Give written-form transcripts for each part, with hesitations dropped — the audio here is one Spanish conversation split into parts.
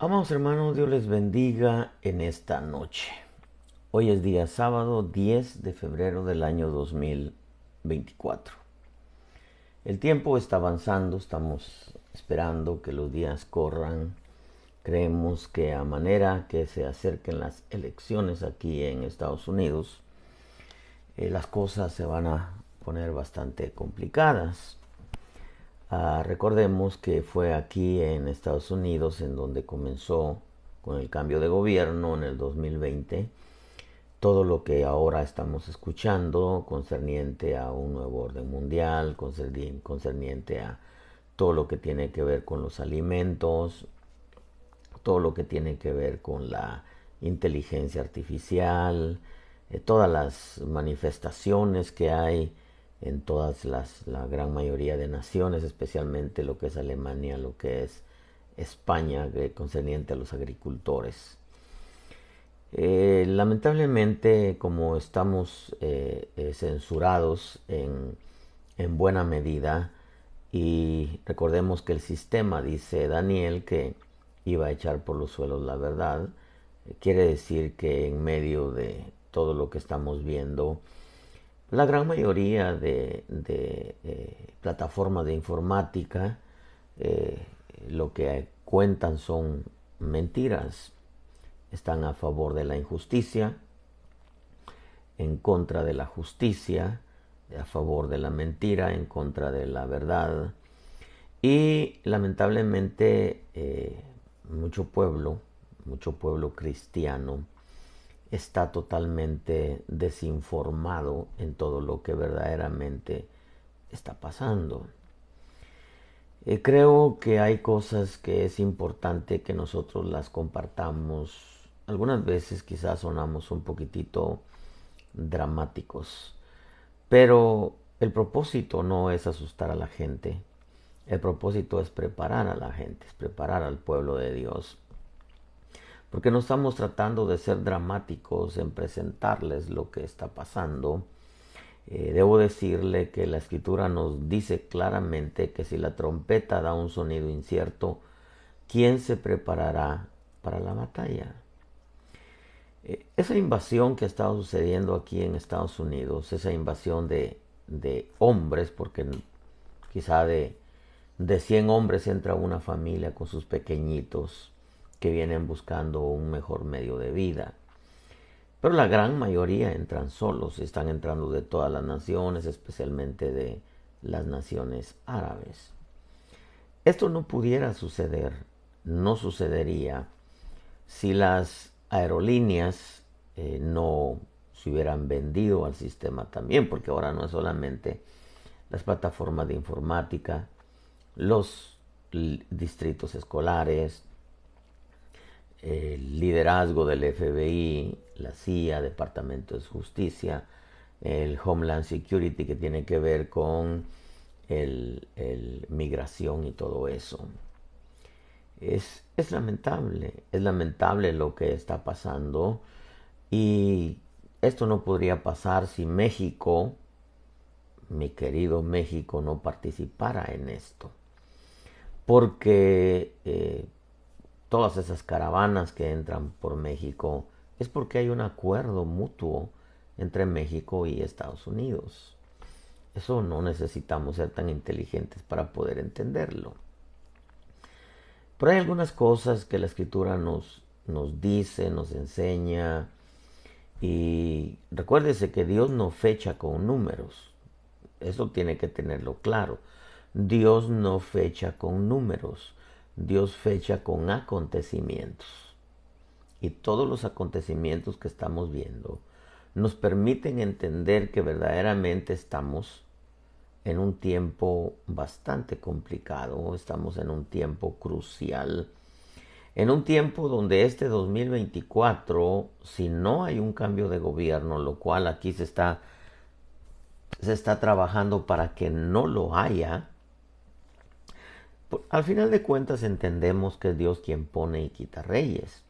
Amados hermanos, Dios les bendiga en esta noche. Hoy es día sábado 10 de febrero del año 2024. El tiempo está avanzando, estamos esperando que los días corran. Creemos que a manera que se acerquen las elecciones aquí en Estados Unidos, las cosas se van a poner bastante complicadas. Recordemos que fue aquí en Estados Unidos en donde comenzó con el cambio de gobierno en el 2020 todo lo que ahora estamos escuchando concerniente a un nuevo orden mundial, concerniente a todo lo que tiene que ver con los alimentos, todo lo que tiene que ver con la inteligencia artificial, todas las manifestaciones que hay en la gran mayoría de naciones, especialmente lo que es Alemania, lo que es España, concerniente a los agricultores. Lamentablemente, como estamos censurados en buena medida, y recordemos que el sistema, dice Daniel, que iba a echar por los suelos la verdad, quiere decir que en medio de todo lo que estamos viendo, la gran mayoría de plataformas de informática eh, lo que cuentan son mentiras. Están a favor de la injusticia, en contra de la justicia, a favor de la mentira, en contra de la verdad. Y lamentablemente mucho pueblo cristiano está totalmente desinformado en todo lo que verdaderamente está pasando. Creo que hay cosas que es importante que nosotros las compartamos. Algunas veces quizás sonamos un poquitito dramáticos, pero el propósito no es asustar a la gente. El propósito es preparar a la gente, es preparar al pueblo de Dios. Porque no estamos tratando de ser dramáticos en presentarles lo que está pasando. Debo decirle que la escritura nos dice claramente que si la trompeta da un sonido incierto, ¿quién se preparará para la batalla? Esa invasión que ha estado sucediendo aquí en Estados Unidos, esa invasión de hombres, porque quizá de 100 hombres entra una familia con sus pequeñitos que vienen buscando un mejor medio de vida. Pero la gran mayoría entran solos, están entrando de todas las naciones, especialmente de las naciones árabes. Esto no pudiera suceder, no sucedería si las aerolíneas no se hubieran vendido al sistema también, porque ahora no es solamente las plataformas de informática, los distritos escolares, el liderazgo del FBI, la CIA, Departamento de Justicia, el Homeland Security que tiene que ver con el migración y todo eso. Es lamentable lo que está pasando y esto no podría pasar si México, mi querido México, no participara en esto. Porque todas esas caravanas que entran por México es porque hay un acuerdo mutuo entre México y Estados Unidos. Eso no necesitamos ser tan inteligentes para poder entenderlo. Pero hay algunas cosas que la escritura nos dice, nos enseña. Y recuérdese que Dios no fecha con números. Eso tiene que tenerlo claro. Dios no fecha con números. Dios fecha con acontecimientos. Y todos los acontecimientos que estamos viendo nos permiten entender que verdaderamente estamos en un tiempo bastante complicado, estamos en un tiempo crucial, en un tiempo donde este 2024, si no hay un cambio de gobierno, lo cual aquí se está trabajando para que no lo haya, al final de cuentas entendemos que es Dios quien pone y quita reyes.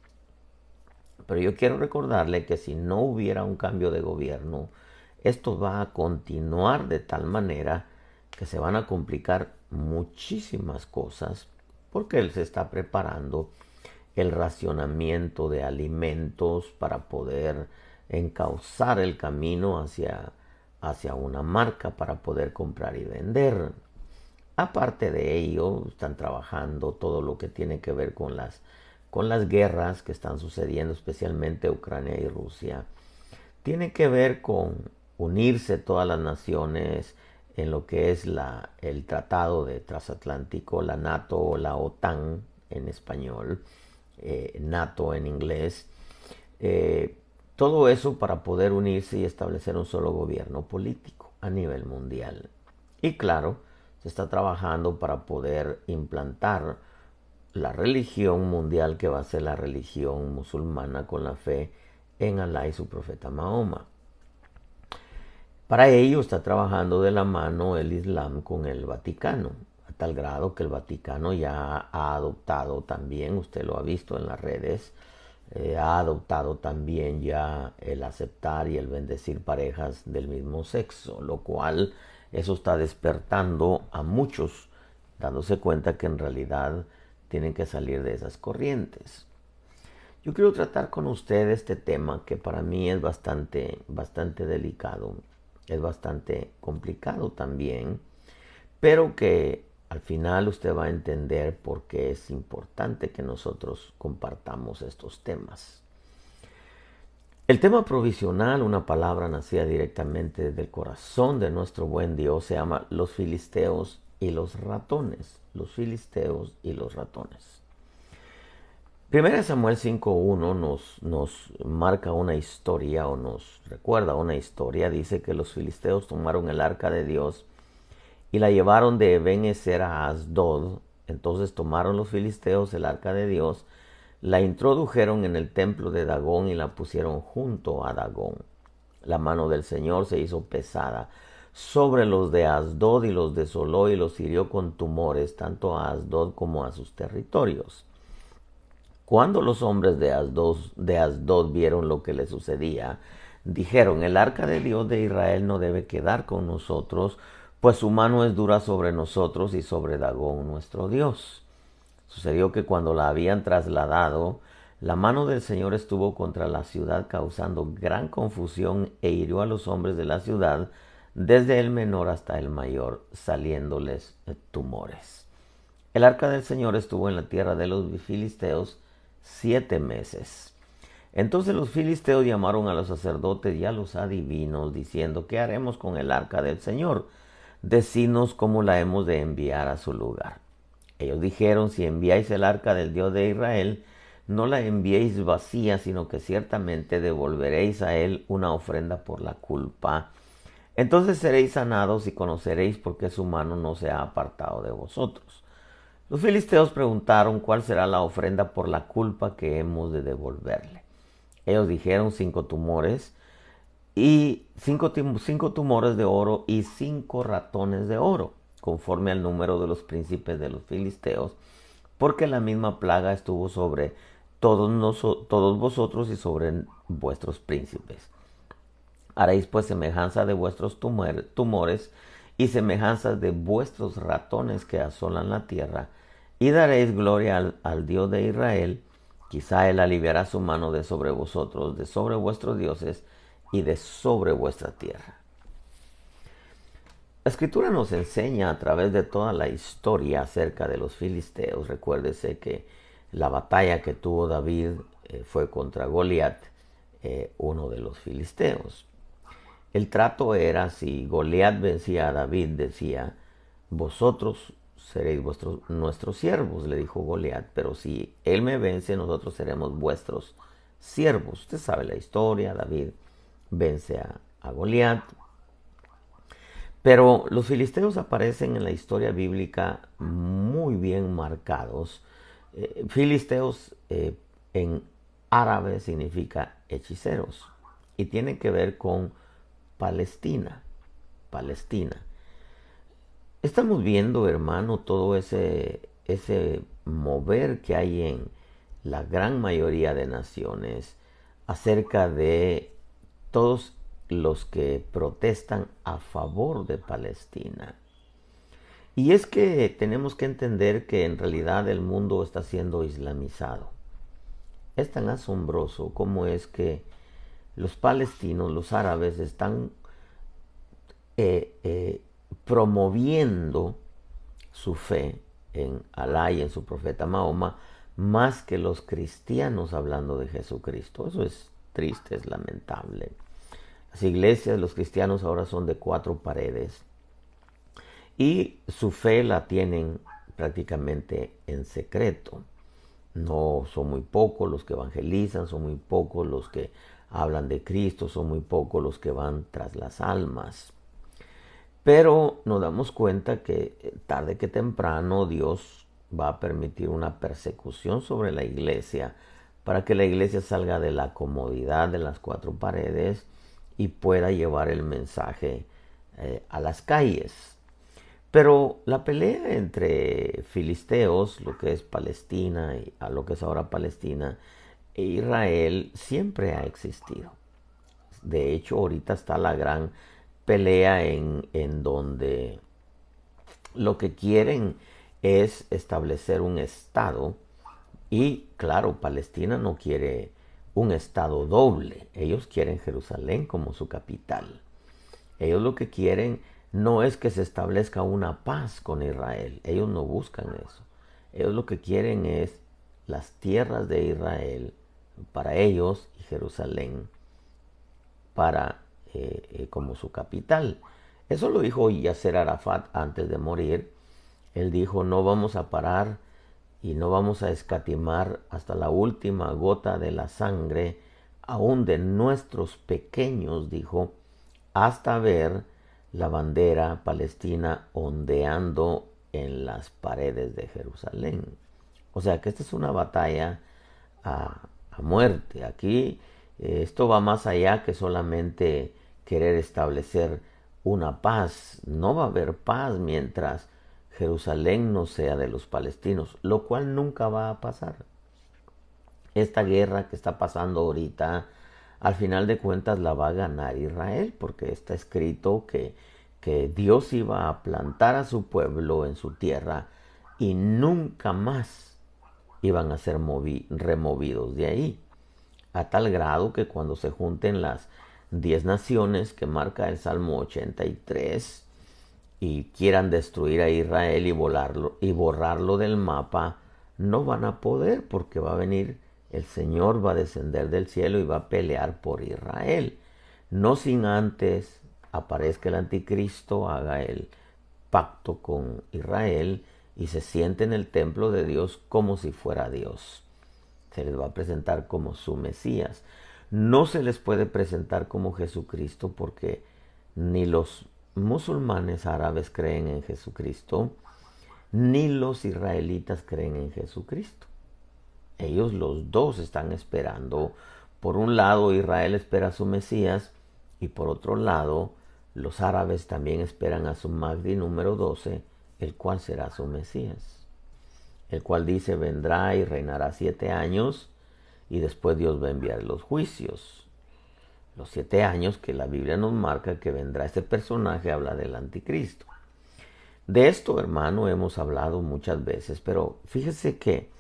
Pero yo quiero recordarle que si no hubiera un cambio de gobierno, esto va a continuar de tal manera que se van a complicar muchísimas cosas porque Él se está preparando el racionamiento de alimentos para poder encauzar el camino hacia una marca para poder comprar y vender. Aparte de ello, están trabajando todo lo que tiene que ver con las guerras que están sucediendo, especialmente Ucrania y Rusia. Tiene que ver con unirse todas las naciones en lo que es el Tratado de Transatlántico, la NATO o la OTAN en español, NATO en inglés. Eh, Todo eso para poder unirse y establecer un solo gobierno político a nivel mundial. Y claro, se está trabajando para poder implantar la religión mundial que va a ser la religión musulmana con la fe en Alá y su profeta Mahoma. Para ello está trabajando de la mano el Islam con el Vaticano, a tal grado que el Vaticano ya ha adoptado también, usted lo ha visto en las redes, ha adoptado también ya el aceptar y el bendecir parejas del mismo sexo, lo cual eso está despertando a muchos, dándose cuenta que en realidad tienen que salir de esas corrientes. Yo quiero tratar con usted este tema que para mí es bastante delicado, es bastante complicado también, pero que al final usted va a entender por qué es importante que nosotros compartamos estos temas. El tema provisional, una palabra nacida directamente del corazón de nuestro buen Dios, se llama los filisteos y los ratones. Los filisteos y los ratones. 1 Samuel 5.1 nos marca una historia o nos recuerda una historia. Dice que los filisteos tomaron el arca de Dios y la llevaron de Eben-ezer a Asdod. Entonces tomaron los filisteos el arca de Dios, la introdujeron en el templo de Dagón y la pusieron junto a Dagón. La mano del Señor se hizo pesada sobre los de Asdod y los desoló y los hirió con tumores tanto a Asdod como a sus territorios. Cuando los hombres de Asdod vieron lo que le sucedía, dijeron: el arca de Dios de Israel no debe quedar con nosotros, pues su mano es dura sobre nosotros y sobre Dagón nuestro Dios. Sucedió que cuando la habían trasladado, la mano del Señor estuvo contra la ciudad, causando gran confusión, e hirió a los hombres de la ciudad, desde el menor hasta el mayor, saliéndoles tumores. El arca del Señor estuvo en la tierra de los filisteos 7 meses. Entonces los filisteos llamaron a los sacerdotes y a los adivinos, diciendo: ¿qué haremos con el arca del Señor? Decidnos cómo la hemos de enviar a su lugar. Ellos dijeron: si enviáis el arca del Dios de Israel, no la enviéis vacía, sino que ciertamente devolveréis a él una ofrenda por la culpa. Entonces seréis sanados y conoceréis por qué su mano no se ha apartado de vosotros. Los filisteos preguntaron: ¿cuál será la ofrenda por la culpa que hemos de devolverle? Ellos dijeron: 5 tumores y 5 tumores de oro y 5 ratones de oro, conforme al número de los príncipes de los filisteos, porque la misma plaga estuvo sobre todos vosotros y sobre vuestros príncipes. Haréis pues semejanza de vuestros tumores y semejanza de vuestros ratones que asolan la tierra, y daréis gloria al Dios de Israel. Quizá él aliviará su mano de sobre vosotros, de sobre vuestros dioses y de sobre vuestra tierra. La escritura nos enseña a través de toda la historia acerca de los filisteos. Recuérdese que la batalla que tuvo David fue contra Goliat, uno de los filisteos. El trato era: si Goliat vencía a David, decía: vosotros seréis nuestros siervos, le dijo Goliat, pero si él me vence, nosotros seremos vuestros siervos. Usted sabe la historia. David vence a Goliat. Pero los filisteos aparecen en la historia bíblica muy bien marcados. Filisteos en árabe significa hechiceros y tiene que ver con Palestina. Estamos viendo, hermano, todo ese mover que hay en la gran mayoría de naciones acerca de todos los que protestan a favor de Palestina. Y es que tenemos que entender que en realidad el mundo está siendo islamizado. Es tan asombroso como es que los palestinos, los árabes, están eh, eh, promoviendo su fe en Alá y en su profeta Mahoma más que los cristianos hablando de Jesucristo. Eso es triste, es lamentable. Las iglesias, los cristianos ahora son de cuatro paredes y su fe la tienen prácticamente en secreto. No son muy pocos los que evangelizan, son muy pocos los que hablan de Cristo, son muy pocos los que van tras las almas. Pero nos damos cuenta que tarde que temprano Dios va a permitir una persecución sobre la iglesia para que la iglesia salga de la comodidad de las cuatro paredes y pueda llevar el mensaje a las calles. Pero la pelea entre filisteos, lo que es Palestina y a lo que es ahora Palestina, e Israel siempre ha existido. De hecho, ahorita está la gran pelea en donde lo que quieren es establecer un estado y claro, Palestina no quiere un estado doble, ellos quieren Jerusalén como su capital. Ellos lo que quieren no es que se establezca una paz con Israel, ellos no buscan eso. Ellos lo que quieren es las tierras de Israel para ellos y Jerusalén para como su capital. Eso lo dijo Yasser Arafat antes de morir. Él dijo, no vamos a parar y no vamos a escatimar hasta la última gota de la sangre, aún de nuestros pequeños, dijo, hasta ver la bandera palestina ondeando en las paredes de Jerusalén. O sea que esta es una batalla a muerte. Aquí esto va más allá que solamente querer establecer una paz. No va a haber paz mientras Jerusalén no sea de los palestinos, lo cual nunca va a pasar. Esta guerra que está pasando ahorita, al final de cuentas la va a ganar Israel, porque está escrito que Dios iba a plantar a su pueblo en su tierra y nunca más iban a ser removidos de ahí. A tal grado que cuando se junten las 10 naciones que marca el Salmo 83 y quieran destruir a Israel y borrarlo del mapa, no van a poder porque va a venir el Señor, va a descender del cielo y va a pelear por Israel. No sin antes aparezca el anticristo, haga el pacto con Israel y se siente en el templo de Dios como si fuera Dios. Se les va a presentar como su Mesías. No se les puede presentar como Jesucristo porque ni los musulmanes árabes creen en Jesucristo, ni los israelitas creen en Jesucristo. Ellos los dos están esperando. Por un lado, Israel espera a su Mesías y por otro lado, los árabes también esperan a su Mahdi número 12, el cual será su Mesías. El cual dice vendrá y reinará 7 años y después Dios va a enviar los juicios. Los 7 años que la Biblia nos marca que vendrá este personaje habla del anticristo. De esto, hermano, hemos hablado muchas veces, pero fíjese que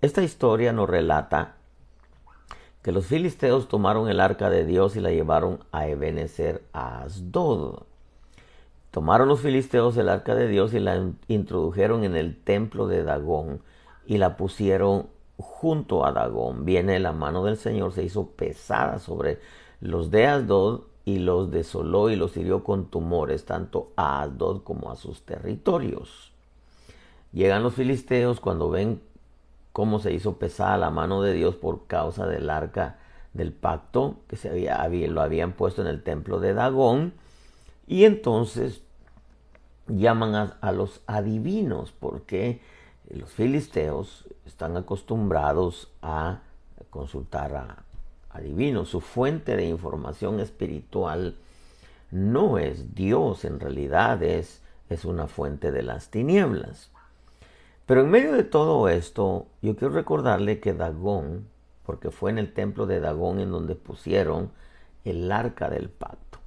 esta historia nos relata que los filisteos tomaron el arca de Dios y la llevaron a Ebenezer a Asdod. Tomaron los filisteos el arca de Dios y la introdujeron en el templo de Dagón y la pusieron junto a Dagón. Viene la mano del Señor, se hizo pesada sobre los de Asdod y los desoló y los hirió con tumores, tanto a Asdod como a sus territorios. Llegan los filisteos cuando ven cómo se hizo pesada la mano de Dios por causa del arca del pacto que lo habían puesto en el templo de Dagón. Y entonces llaman a los adivinos porque los filisteos están acostumbrados a consultar a adivinos. Su fuente de información espiritual no es Dios, en realidad es una fuente de las tinieblas. Pero en medio de todo esto, yo quiero recordarle que Dagón, porque fue en el templo de Dagón en donde pusieron el arca del pacto.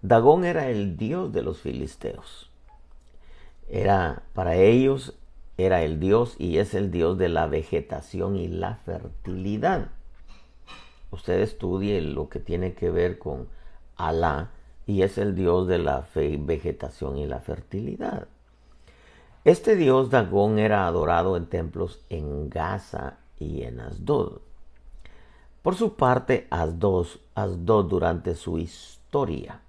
Dagón era el dios de los filisteos. Era para ellos era el dios y es el dios de la vegetación y la fertilidad. Usted estudie lo que tiene que ver con Alá y es el dios de la vegetación y la fertilidad. Este dios Dagón era adorado en templos en Gaza y en Asdod. Por su parte, Asdod durante su historia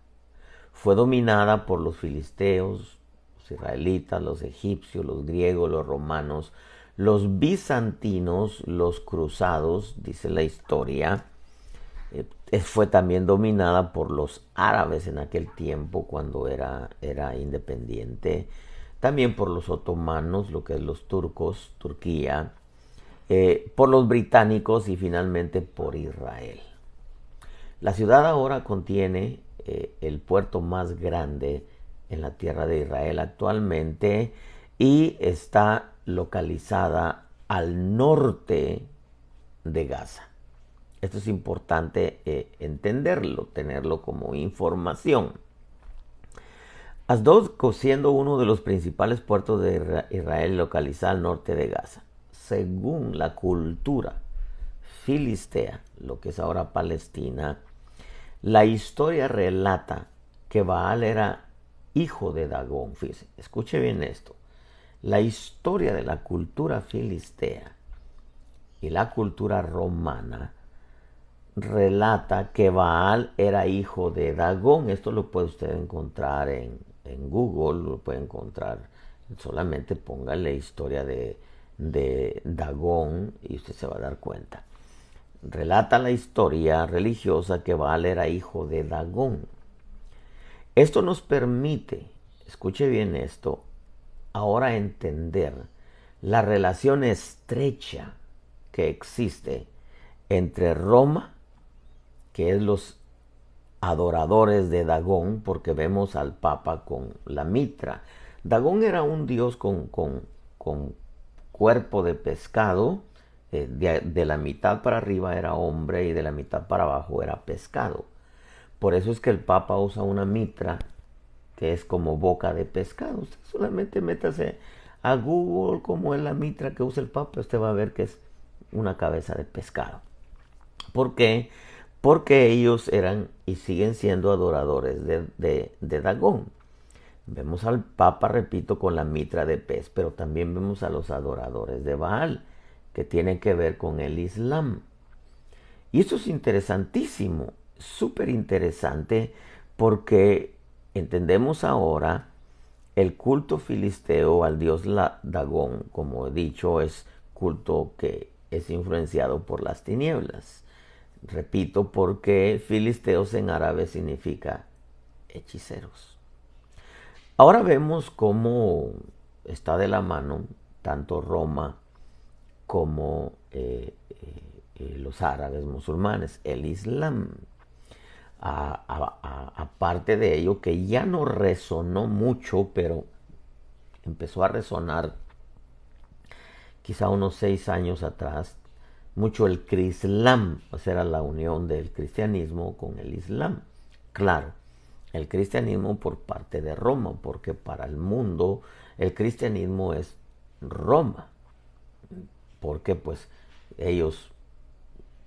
fue dominada por los filisteos, los israelitas, los egipcios, los griegos, los romanos, los bizantinos, los cruzados, dice la historia. Fue también dominada por los árabes en aquel tiempo cuando era independiente, también por los otomanos, lo que es los turcos, Turquía, por los británicos y finalmente por Israel. La ciudad ahora contiene el puerto más grande en la tierra de Israel actualmente y está localizada al norte de Gaza. Esto es importante entenderlo, tenerlo como información. Asdod, siendo uno de los principales puertos de Israel localizado al norte de Gaza, según la cultura filistea, lo que es ahora Palestina, la historia relata que Baal era hijo de Dagón. Fíjese, escuche bien esto. La historia de la cultura filistea y la cultura romana relata que Baal era hijo de Dagón. Esto lo puede usted encontrar en Google, lo puede encontrar. Solamente póngale historia de Dagón y usted se va a dar cuenta. Relata la historia religiosa que Baal era hijo de Dagón. Esto nos permite, escuche bien esto, ahora entender la relación estrecha que existe entre Roma, que es los adoradores de Dagón, porque vemos al Papa con la mitra. Dagón era un dios con cuerpo de pescado, de la mitad para arriba era hombre y de la mitad para abajo era pescado. Por eso es que el Papa usa una mitra que es como boca de pescado. Usted solamente métase a Google cómo es la mitra que usa el Papa, usted va a ver que es una cabeza de pescado. ¿Por qué? Porque ellos eran y siguen siendo adoradores de Dagón. Vemos al Papa, repito, con la mitra de pez, pero también vemos a los adoradores de Baal, que tiene que ver con el Islam. Y esto es interesantísimo, súper interesante, porque entendemos ahora el culto filisteo al dios Dagón, como he dicho, es culto que es influenciado por las tinieblas. Repito, porque filisteos en árabe significa hechiceros. Ahora vemos cómo está de la mano tanto Roma como los árabes musulmanes, el Islam. Aparte de ello, que ya no resonó mucho, pero empezó a resonar quizá unos 6 años atrás, mucho el Crislam, o sea, era la unión del cristianismo con el Islam. Claro, el cristianismo por parte de Roma, porque para el mundo el cristianismo es Roma, porque pues ellos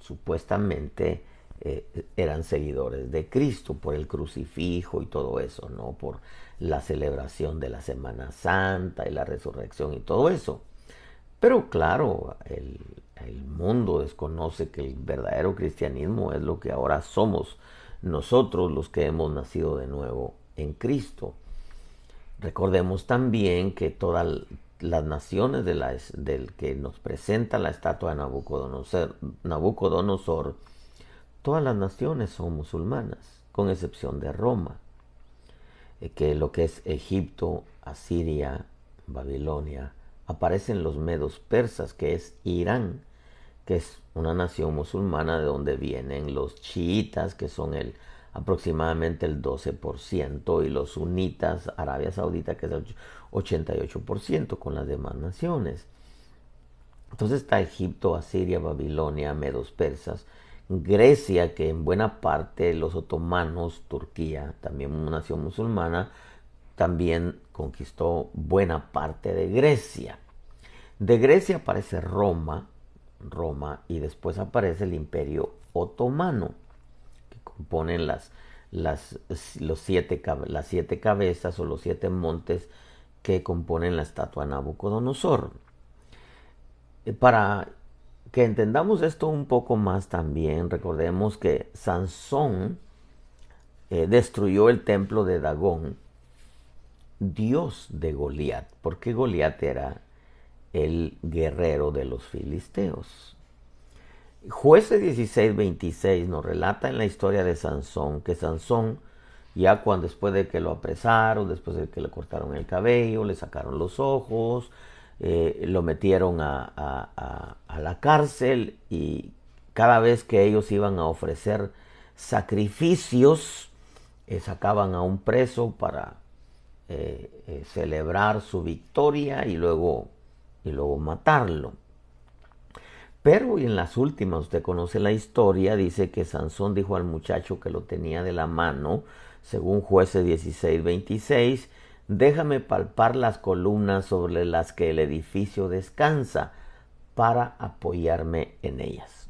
supuestamente eran seguidores de Cristo por el crucifijo y todo eso, ¿no? Por la celebración de la Semana Santa y la resurrección y todo eso. Pero claro, el mundo desconoce que el verdadero cristianismo es lo que ahora somos nosotros los que hemos nacido de nuevo en Cristo. Recordemos también que todas las naciones del que nos presenta la estatua de Nabucodonosor, todas las naciones son musulmanas, con excepción de Roma, que lo que es Egipto, Asiria, Babilonia, aparecen los medos persas, que es Irán, que es una nación musulmana de donde vienen los chiitas, que son aproximadamente el 12%, y los sunitas, Arabia Saudita, que es el 88% con las demás naciones. Entonces está Egipto, Asiria, Babilonia, medos persas, Grecia, que en buena parte los otomanos, Turquía, también una nación musulmana, también conquistó buena parte de Grecia. De Grecia aparece Roma, y después aparece el Imperio Otomano, que componen las, las siete cabezas o los siete montes que componen la estatua de Nabucodonosor. Para que entendamos esto un poco más también, recordemos que Sansón destruyó el templo de Dagón, dios de Goliat, porque Goliat era el guerrero de los filisteos. Jueces 16:26 nos relata en la historia de Sansón que Sansón, ya cuando después de que lo apresaron, después de que le cortaron el cabello, le sacaron los ojos, lo metieron a la cárcel, y cada vez que ellos iban a ofrecer sacrificios, sacaban a un preso para celebrar su victoria y luego matarlo. Pero en las últimas, usted conoce la historia, dice que Sansón dijo al muchacho que lo tenía de la mano, según Jueces 16:26, déjame palpar las columnas sobre las que el edificio descansa para apoyarme en ellas.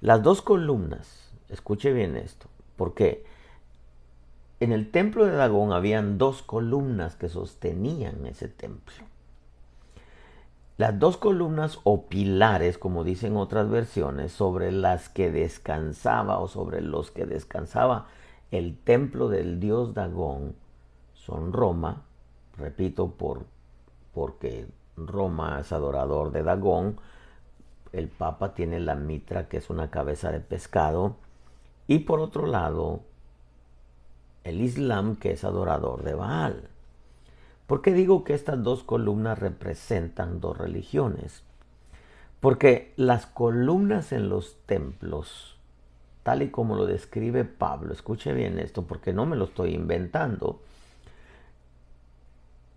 Las dos columnas, escuche bien esto, porque en el templo de Dagón habían dos columnas que sostenían ese templo. Las dos columnas o pilares, como dicen otras versiones, sobre las que descansaba o sobre los que descansaba el templo del dios Dagón, son Roma, repito, porque Roma es adorador de Dagón, el Papa tiene la mitra, que es una cabeza de pescado, y por otro lado, el Islam, que es adorador de Baal. ¿Por qué digo que estas dos columnas representan dos religiones? Porque las columnas en los templos, tal y como lo describe Pablo, escuche bien esto porque no me lo estoy inventando.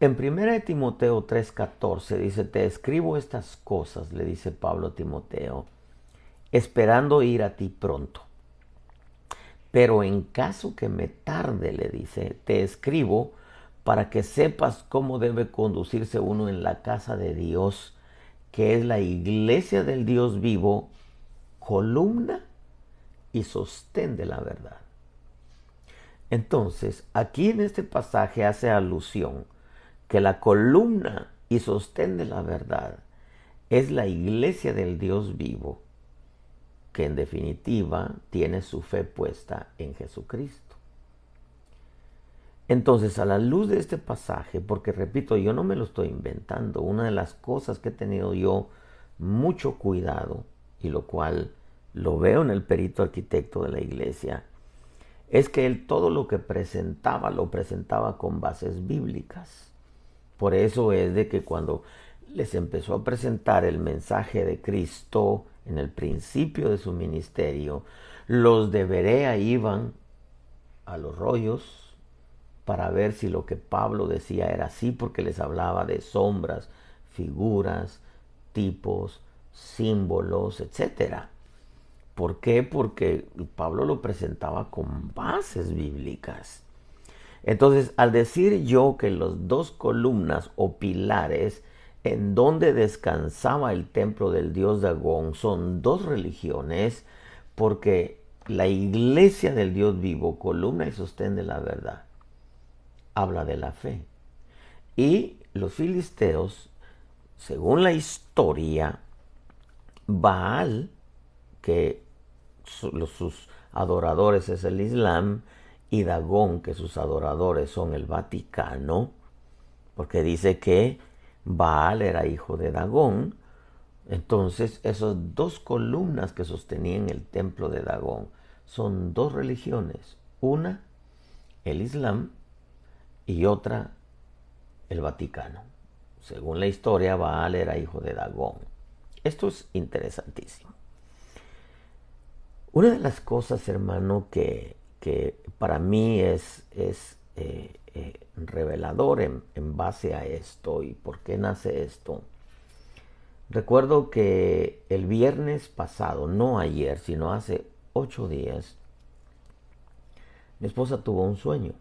En 1 Timoteo 3:14 dice, te escribo estas cosas, le dice Pablo a Timoteo, esperando ir a ti pronto. Pero en caso que me tarde, le dice, te escribo para que sepas cómo debe conducirse uno en la casa de Dios, que es la iglesia del Dios vivo, columna y sostén de la verdad. Entonces, aquí en este pasaje hace alusión que la columna y sostén de la verdad es la iglesia del Dios vivo, que en definitiva tiene su fe puesta en Jesucristo. Entonces, a la luz de este pasaje, porque repito, yo no me lo estoy inventando, una de las cosas que he tenido yo mucho cuidado, y lo cual lo veo en el perito arquitecto de la iglesia, es que él todo lo que presentaba, lo presentaba con bases bíblicas. Por eso es de que cuando les empezó a presentar el mensaje de Cristo en el principio de su ministerio, los de Berea iban a los rollos para ver si lo que Pablo decía era así, porque les hablaba de sombras, figuras, tipos, símbolos, etcétera. ¿Por qué? Porque Pablo lo presentaba con bases bíblicas. Entonces, al decir yo que las dos columnas o pilares en donde descansaba el templo del dios Dagón son dos religiones, porque la iglesia del Dios vivo, columna y sostén de la verdad, habla de la fe. Y los filisteos, según la historia, Baal, que sus adoradores es el Islam, y Dagón, que sus adoradores son el Vaticano, porque dice que Baal era hijo de Dagón. Entonces, esas dos columnas que sostenían el templo de Dagón son dos religiones. Una, el Islam, y otra, el Vaticano. Según la historia, Baal era hijo de Dagón. Esto es interesantísimo. Una de las cosas, hermano, que para mí es revelador en base a esto y por qué nace esto. Recuerdo que el viernes pasado, no ayer, sino hace 8 días, mi esposa tuvo un sueño.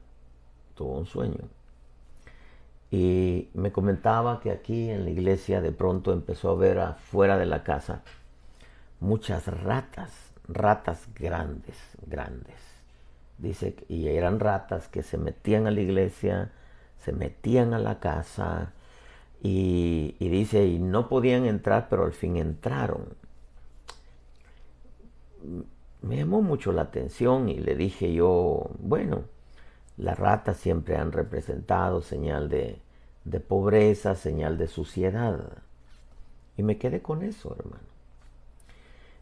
Y me comentaba que aquí en la iglesia de pronto empezó a ver afuera de la casa muchas ratas, ratas grandes, grandes. Dice, y eran ratas que se metían a la iglesia, se metían a la casa y dice, y no podían entrar, pero al fin entraron. Me llamó mucho la atención y le dije yo, bueno, las ratas siempre han representado señal de pobreza, señal de suciedad. Y me quedé con eso, hermano.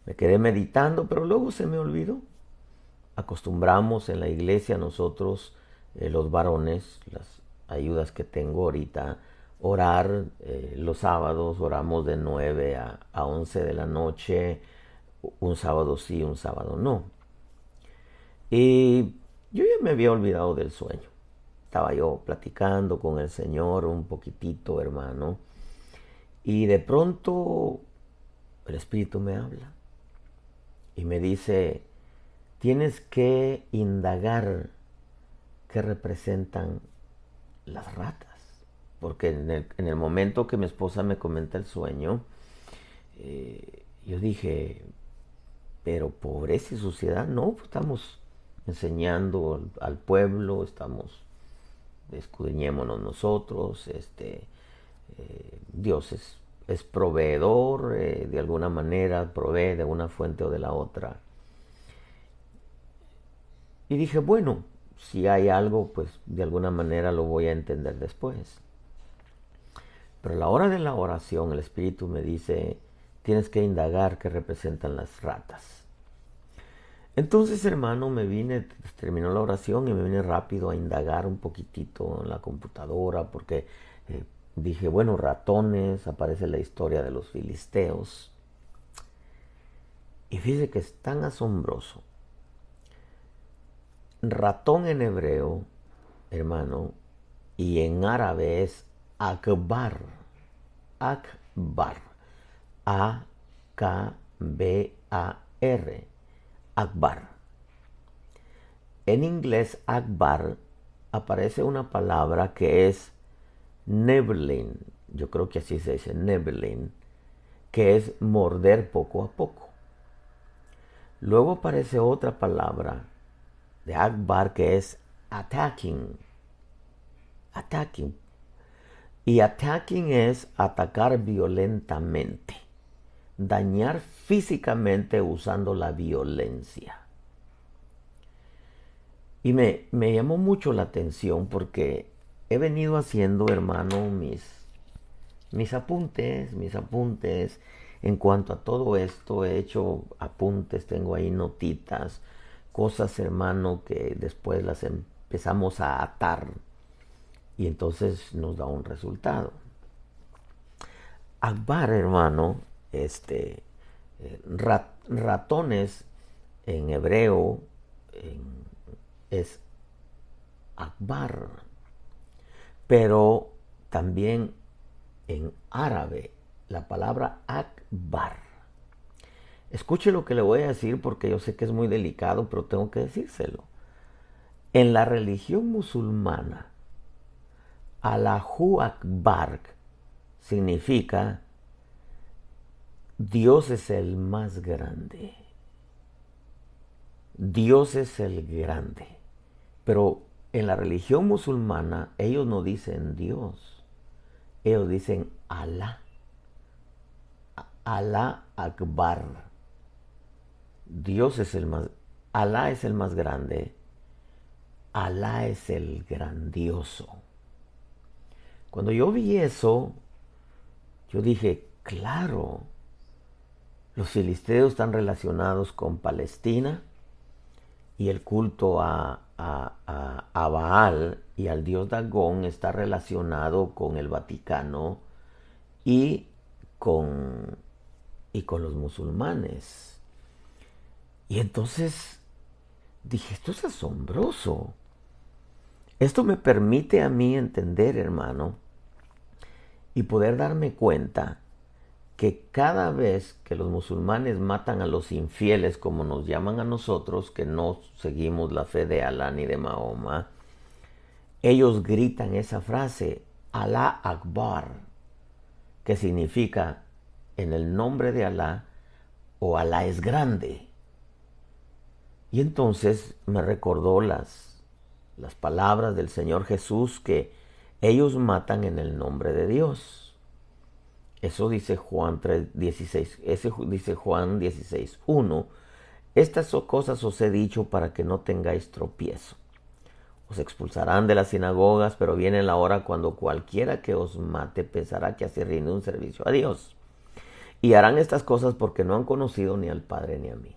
Me quedé meditando, pero luego se me olvidó. Acostumbramos en la iglesia nosotros, los varones, las ayudas que tengo ahorita, orar los sábados, oramos de 9 a 11 de la noche, un sábado sí, un sábado no. Y yo ya me había olvidado del sueño. Estaba yo platicando con el Señor un poquitito, hermano, y de pronto el Espíritu me habla y me dice, tienes que indagar qué representan las ratas. Porque en el momento que mi esposa me comenta el sueño, yo dije, pero pobreza y suciedad, no, pues estamos enseñando al pueblo, estamos, escudriñémonos nosotros, Dios es proveedor, de alguna manera provee de una fuente o de la otra. Y dije, bueno, si hay algo, pues de alguna manera lo voy a entender después. Pero a la hora de la oración, el Espíritu me dice, tienes que indagar qué representan las ratas. Entonces, hermano, me vine, terminó la oración y me vine rápido a indagar un poquitito en la computadora porque dije, bueno, ratones, aparece la historia de los filisteos. Y fíjese que es tan asombroso. Ratón en hebreo, hermano, y en árabe es akbar. Akbar. A-K-B-A-R. Akbar. En inglés, akbar, aparece una palabra que es nibbling. Yo creo que así se dice, nibbling, que es morder poco a poco. Luego aparece otra palabra de akbar que es attacking. Attacking. Y attacking es atacar violentamente, dañar físicamente usando la violencia. Y me llamó mucho la atención porque he venido haciendo, hermano, mis apuntes. En cuanto a todo esto, he hecho apuntes, tengo ahí notitas, cosas, hermano, que después las empezamos a atar y entonces nos da un resultado. Akbar, hermano, ratones en hebreo es akbar, pero también en árabe la palabra akbar. Escuche lo que le voy a decir porque yo sé que es muy delicado, pero tengo que decírselo. En la religión musulmana, Allahu Akbar significa Dios es el más grande. Dios es el grande. Pero en la religión musulmana ellos no dicen Dios. Ellos dicen Alá. Alá Akbar. Dios es el más... Alá es el más grande. Alá es el grandioso. Cuando yo vi eso, yo dije, claro, los filisteos están relacionados con Palestina y el culto a Baal y al dios Dagón está relacionado con el Vaticano y con los musulmanes. Y entonces dije, esto es asombroso. Esto me permite a mí entender, hermano, y poder darme cuenta que cada vez que los musulmanes matan a los infieles, como nos llaman a nosotros, que no seguimos la fe de Alá ni de Mahoma, ellos gritan esa frase, Alá Akbar, que significa en el nombre de Alá o Alá es grande. Y entonces me recordó las palabras del Señor Jesús que ellos matan en el nombre de Dios. Eso dice Juan 3:16. Ese dice Juan 16:1. Estas cosas os he dicho para que no tengáis tropiezo. Os expulsarán de las sinagogas, pero viene la hora cuando cualquiera que os mate pensará que así rinde un servicio a Dios. Y harán estas cosas porque no han conocido ni al Padre ni a mí.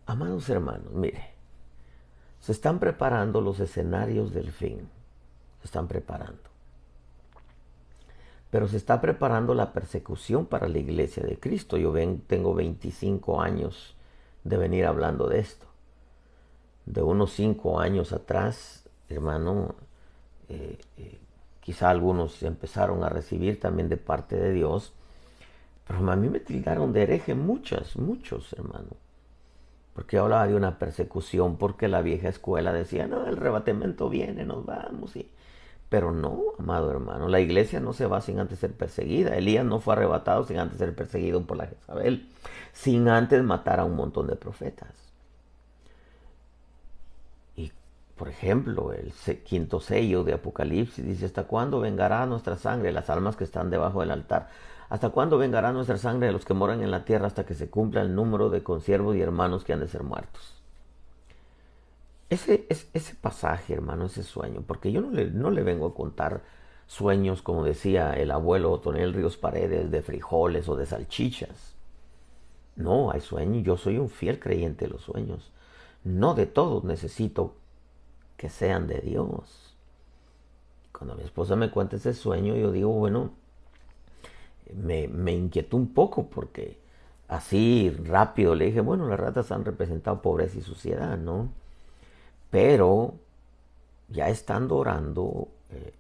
Amados hermanos, mire, se están preparando los escenarios del fin. Se están preparando. Pero se está preparando la persecución para la iglesia de Cristo. Tengo 25 años de venir hablando de esto. De unos 5 años atrás, hermano, quizá algunos empezaron a recibir también de parte de Dios, pero a mí me tildaron de hereje muchos, hermano. Porque hablaba de una persecución, porque la vieja escuela decía, no, el arrebatamiento viene, nos vamos. Pero no, amado hermano, la iglesia no se va sin antes ser perseguida. Elías no fue arrebatado sin antes ser perseguido por la Jezabel, sin antes matar a un montón de profetas. Y, por ejemplo, el quinto sello de Apocalipsis dice, ¿hasta cuándo vengará nuestra sangre, las almas que están debajo del altar? ¿Hasta cuándo vengará nuestra sangre de los que moran en la tierra hasta que se cumpla el número de consiervos y hermanos que han de ser muertos? Ese pasaje, hermano, ese sueño, porque yo no le vengo a contar sueños, como decía el abuelo Otoniel Ríos Paredes, de frijoles o de salchichas. No, hay sueños, yo soy un fiel creyente de los sueños. No de todos necesito que sean de Dios. Cuando mi esposa me cuenta ese sueño, yo digo, bueno, me inquietó un poco porque así rápido le dije, bueno, las ratas han representado pobreza y suciedad, ¿no? Pero ya estando orando,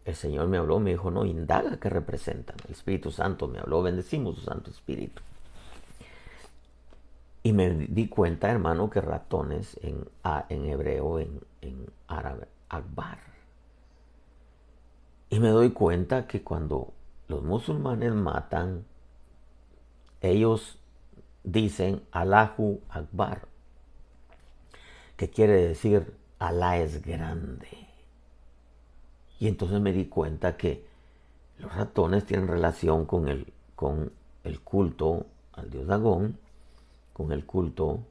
el Señor me habló, me dijo, no, indaga qué representan. El Espíritu Santo me habló, bendecimos su Santo Espíritu. Y me di cuenta, hermano, que ratones en hebreo, en árabe, akbar. Y me doy cuenta que cuando los musulmanes matan, ellos dicen Allahu Akbar, que quiere decir Alá es grande. Y entonces me di cuenta que los ratones tienen relación con el culto al dios Dagón, con el culto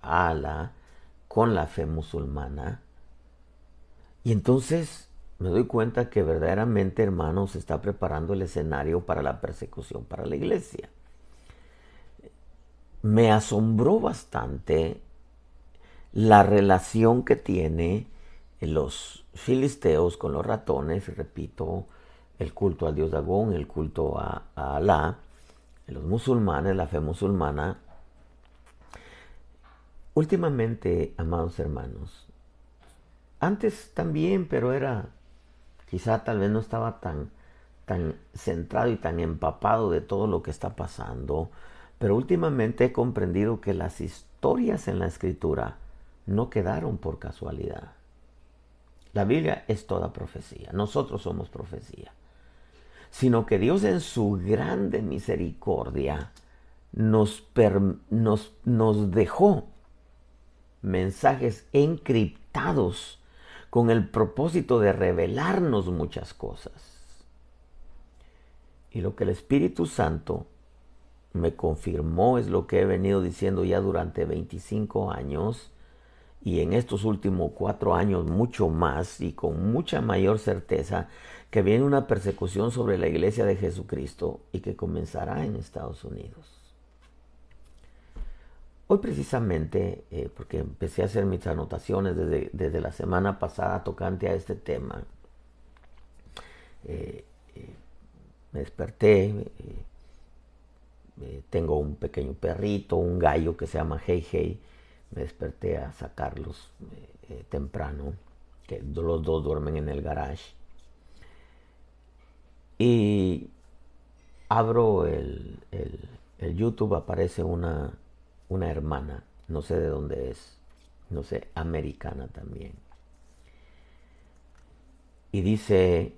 a Alá, con la fe musulmana. Y entonces me doy cuenta que verdaderamente, hermanos, se está preparando el escenario para la persecución para la iglesia. Me asombró bastante la relación que tiene los filisteos con los ratones, repito, el culto al dios Dagón, el culto a Alá, los musulmanes, la fe musulmana. Últimamente, amados hermanos, antes también, pero quizá tal vez no estaba tan centrado y tan empapado de todo lo que está pasando, pero últimamente he comprendido que las historias en la Escritura no quedaron por casualidad. La Biblia es toda profecía, nosotros somos profecía, sino que Dios en su grande misericordia nos dejó mensajes encriptados con el propósito de revelarnos muchas cosas. Y lo que el Espíritu Santo me confirmó es lo que he venido diciendo ya durante 25 años, y en estos últimos 4 años mucho más y con mucha mayor certeza, que viene una persecución sobre la iglesia de Jesucristo y que comenzará en Estados Unidos. Hoy precisamente, porque empecé a hacer mis anotaciones desde la semana pasada tocante a este tema, me desperté, tengo un pequeño perrito, un gallo que se llama Hey Hey. Me desperté a sacarlos temprano, que los dos duermen en el garage. Y abro el YouTube, aparece una hermana, no sé de dónde es, no sé, americana también. Y dice,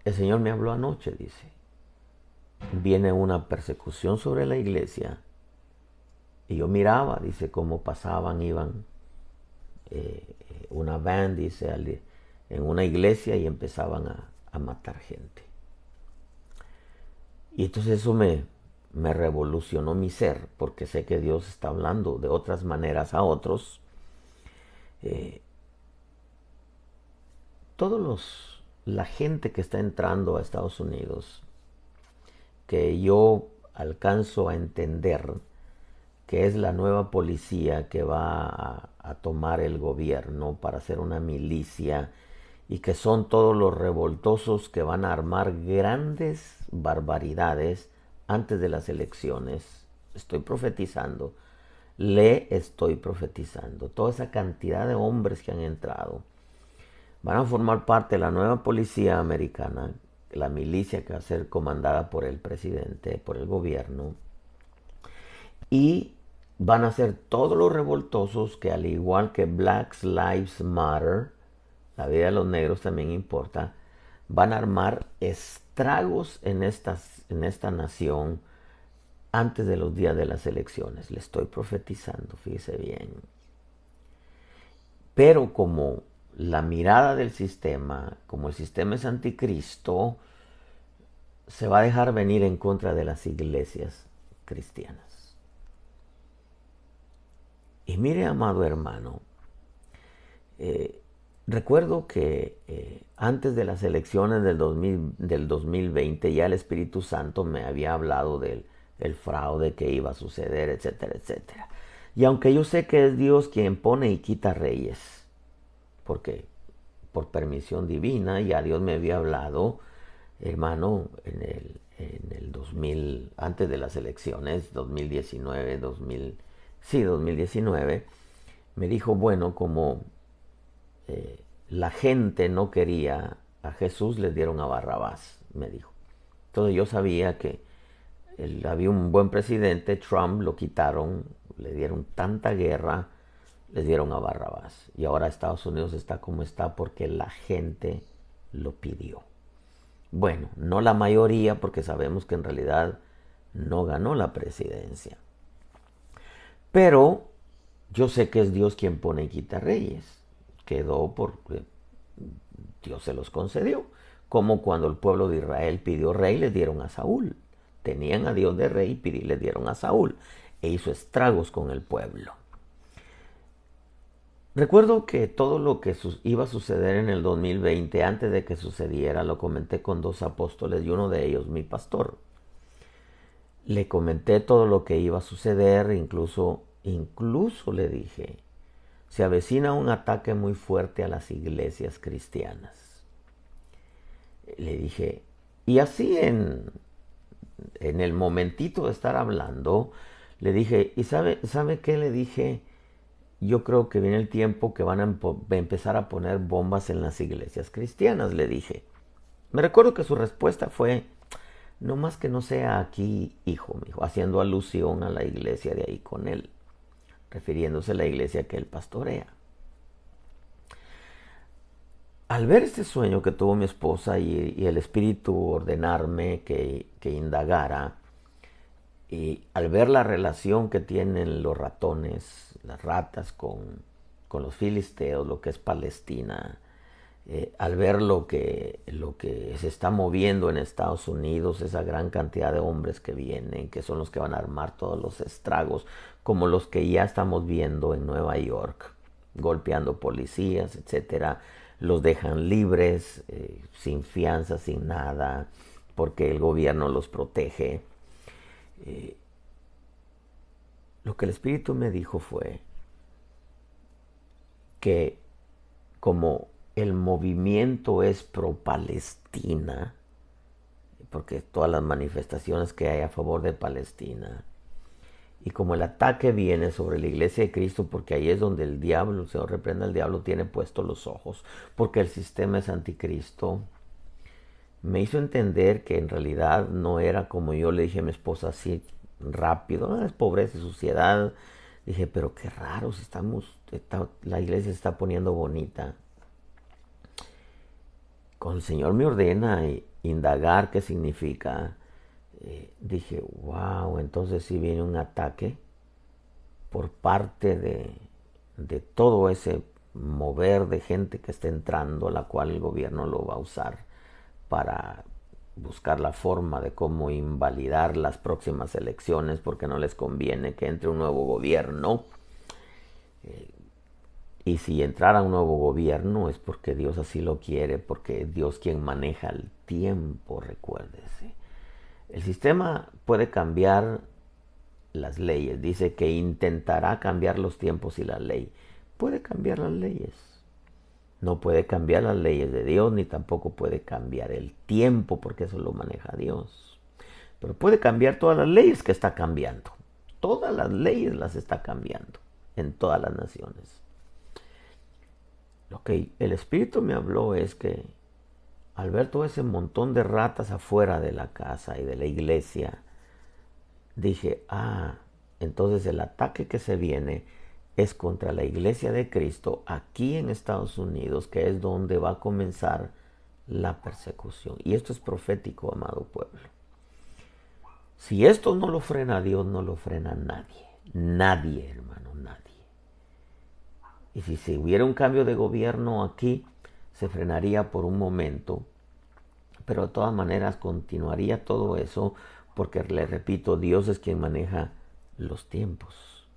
el Señor me habló anoche, dice, viene una persecución sobre la iglesia. Y yo miraba, dice, cómo pasaban, iban una van, dice, en una iglesia y empezaban a matar gente. Y entonces eso me revolucionó mi ser, porque sé que Dios está hablando de otras maneras a otros. Eh, la gente que está entrando a Estados Unidos, que yo alcanzo a entender que es la nueva policía que va a tomar el gobierno para hacer una milicia y que son todos los revoltosos que van a armar grandes barbaridades antes de las elecciones. Estoy profetizando, le estoy profetizando. Toda esa cantidad de hombres que han entrado van a formar parte de la nueva policía americana, la milicia que va a ser comandada por el presidente, por el gobierno, y van a ser todos los revoltosos que, al igual que Black Lives Matter, la vida de los negros también importa, van a armar estragos en esta nación antes de los días de las elecciones. Le estoy profetizando, fíjese bien. Pero como la mirada del sistema, como el sistema es anticristo, se va a dejar venir en contra de las iglesias cristianas. Y mire, amado hermano, recuerdo que antes de las elecciones del 2020 ya el Espíritu Santo me había hablado del el fraude que iba a suceder, etcétera, etcétera. Y aunque yo sé que es Dios quien pone y quita reyes, porque por permisión divina ya Dios me había hablado, hermano, en el 2000, antes de las elecciones, 2019, 2019, me dijo, bueno, como la gente no quería a Jesús, les dieron a Barrabás, me dijo. Entonces yo sabía que había un buen presidente, Trump, lo quitaron, le dieron tanta guerra, les dieron a Barrabás. Y ahora Estados Unidos está como está porque la gente lo pidió. Bueno, no la mayoría, porque sabemos que en realidad no ganó la presidencia. Pero yo sé que es Dios quien pone y quita reyes. Quedó porque Dios se los concedió. Como cuando el pueblo de Israel pidió rey, les dieron a Saúl. Tenían a Dios de rey y les dieron a Saúl. E hizo estragos con el pueblo. Recuerdo que todo lo que iba a suceder en el 2020, antes de que sucediera, lo comenté con dos apóstoles y uno de ellos, mi pastor. Le comenté todo lo que iba a suceder, incluso le dije, se avecina un ataque muy fuerte a las iglesias cristianas. Le dije, y así en el momentito de estar hablando, le dije, ¿y sabe qué? Le dije, yo creo que viene el tiempo que van a empezar a poner bombas en las iglesias cristianas, le dije. Me recuerdo que su respuesta fue, no más que no sea aquí, hijo, me dijo, haciendo alusión a la iglesia de ahí con él, refiriéndose a la iglesia que él pastorea. Al ver este sueño que tuvo mi esposa y el espíritu ordenarme que indagara, y al ver la relación que tienen los ratones, las ratas con los filisteos, lo que es Palestina, al ver lo que se está moviendo en Estados Unidos, esa gran cantidad de hombres que vienen, que son los que van a armar todos los estragos, como los que ya estamos viendo en Nueva York, golpeando policías, etcétera, los dejan libres, sin fianza, sin nada, porque el gobierno los protege. Lo que el Espíritu me dijo fue que como el movimiento es pro Palestina, porque todas las manifestaciones que hay a favor de Palestina, y como el ataque viene sobre la iglesia de Cristo, porque ahí es donde el diablo, el Señor reprenda al diablo, tiene puestos los ojos, porque el sistema es anticristo, me hizo entender que en realidad no era como yo le dije a mi esposa así rápido, no es pobreza y suciedad. Dije, pero qué raro, si la iglesia se está poniendo bonita. cuando el Señor me ordena indagar qué significa, dije, wow, entonces sí viene un ataque por parte de todo ese mover de gente que está entrando, la cual el gobierno lo va a usar para buscar la forma de cómo invalidar las próximas elecciones porque no les conviene que entre un nuevo gobierno. Y si entrara un nuevo gobierno es porque Dios así lo quiere, porque Dios quien maneja el tiempo, recuérdese. El sistema puede cambiar las leyes, dice que intentará cambiar los tiempos y la ley. Puede cambiar las leyes. No puede cambiar las leyes de Dios, ni tampoco puede cambiar el tiempo, porque eso lo maneja Dios. Pero puede cambiar todas las leyes que está cambiando. Todas las leyes las está cambiando en todas las naciones. Lo que el Espíritu me habló es que al ver todo ese montón de ratas afuera de la casa y de la iglesia, dije, entonces el ataque que se viene es contra la iglesia de Cristo aquí en Estados Unidos, que es donde va a comenzar la persecución. Y esto es profético, amado pueblo. Si esto no lo frena Dios, no lo frena nadie. Nadie, hermano, nadie. Y si hubiera un cambio de gobierno aquí, se frenaría por un momento, pero de todas maneras continuaría todo eso, porque le repito, Dios es quien maneja los tiempos.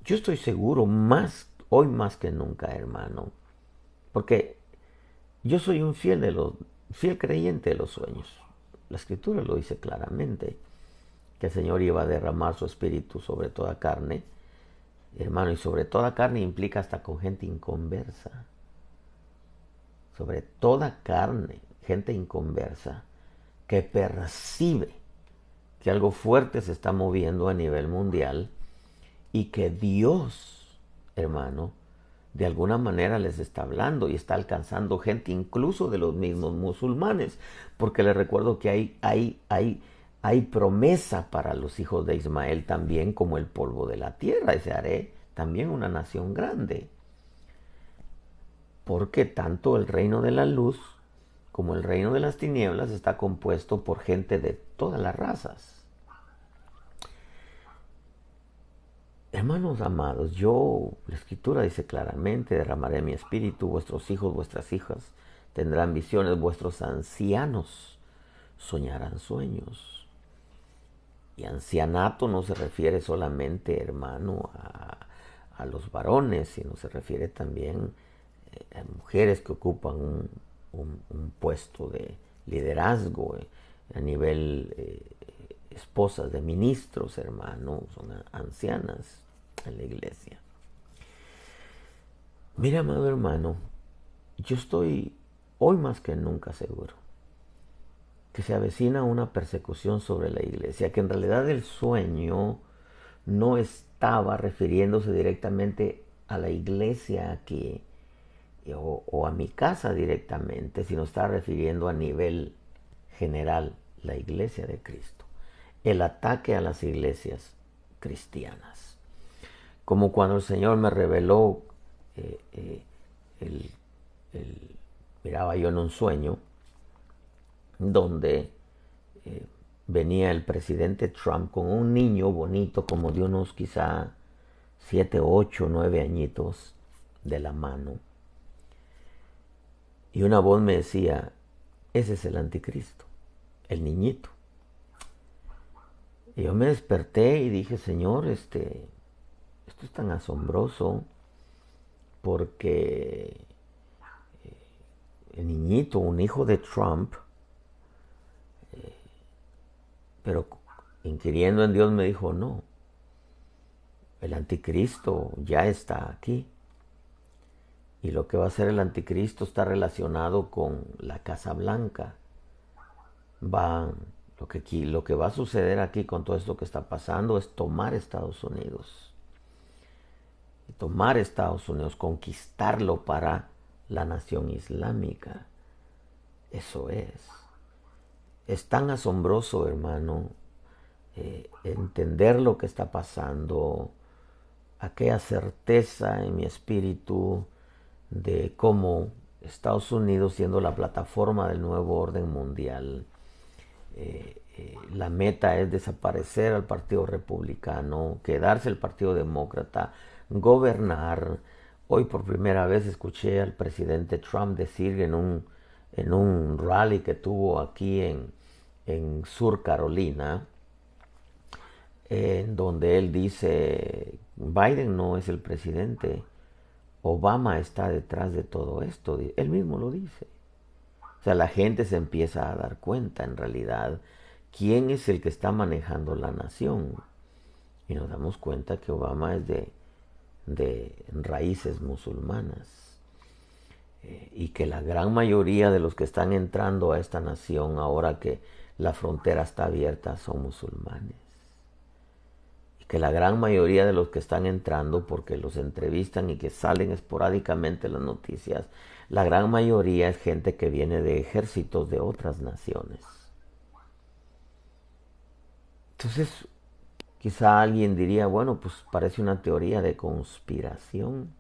Yo estoy seguro hoy más que nunca, hermano, porque yo soy un fiel creyente de los sueños. La Escritura lo dice claramente, que el Señor iba a derramar su espíritu sobre toda carne, hermano, y sobre toda carne implica hasta con gente inconversa. Sobre toda carne, gente inconversa, que percibe que algo fuerte se está moviendo a nivel mundial y que Dios, hermano, de alguna manera les está hablando y está alcanzando gente, incluso de los mismos musulmanes, porque les recuerdo que hay promesa para los hijos de Ismael también como el polvo de la tierra, y se haré también una nación grande. Porque tanto el reino de la luz como el reino de las tinieblas está compuesto por gente de todas las razas. Hermanos amados, la Escritura dice claramente, derramaré mi espíritu, vuestros hijos, vuestras hijas tendrán visiones, vuestros ancianos soñarán sueños. Y ancianato no se refiere solamente, hermano, a los varones, sino se refiere también a mujeres que ocupan un puesto de liderazgo a nivel esposas de ministros, hermano, son ancianas en la iglesia. Mira, amado hermano, yo estoy hoy más que nunca seguro que se avecina una persecución sobre la iglesia, que en realidad el sueño no estaba refiriéndose directamente a la iglesia aquí o a mi casa directamente, sino estaba refiriendo a nivel general la iglesia de Cristo. El ataque a las iglesias cristianas. Como cuando el Señor me reveló, el, miraba yo en un sueño, donde venía el presidente Trump con un niño bonito como de unos quizá 7, 8, 9 añitos de la mano. Y una voz me decía, ese es el anticristo, el niñito. Y yo me desperté y dije, Señor, esto es tan asombroso porque el niñito, un hijo de Trump, pero inquiriendo en Dios me dijo, no, el anticristo ya está aquí. Y lo que va a hacer el anticristo está relacionado con la Casa Blanca. Lo que va a suceder aquí con todo esto que está pasando es tomar Estados Unidos. Y tomar Estados Unidos, conquistarlo para la nación islámica. Eso es. Es tan asombroso, hermano, entender lo que está pasando, aquella certeza en mi espíritu de cómo Estados Unidos siendo la plataforma del nuevo orden mundial, la meta es desaparecer al Partido Republicano, quedarse el Partido Demócrata, gobernar. Hoy por primera vez escuché al presidente Trump decir en un rally que tuvo aquí en Sur Carolina, en donde él dice, Biden no es el presidente, Obama está detrás de todo esto. Él mismo lo dice. O sea, la gente se empieza a dar cuenta en realidad quién es el que está manejando la nación. Y nos damos cuenta que Obama es de raíces musulmanas. Y que la gran mayoría de los que están entrando a esta nación ahora que la frontera está abierta son musulmanes. Y que la gran mayoría de los que están entrando, porque los entrevistan y que salen esporádicamente en las noticias, la gran mayoría es gente que viene de ejércitos de otras naciones. Entonces, quizá alguien diría, bueno, pues parece una teoría de conspiración.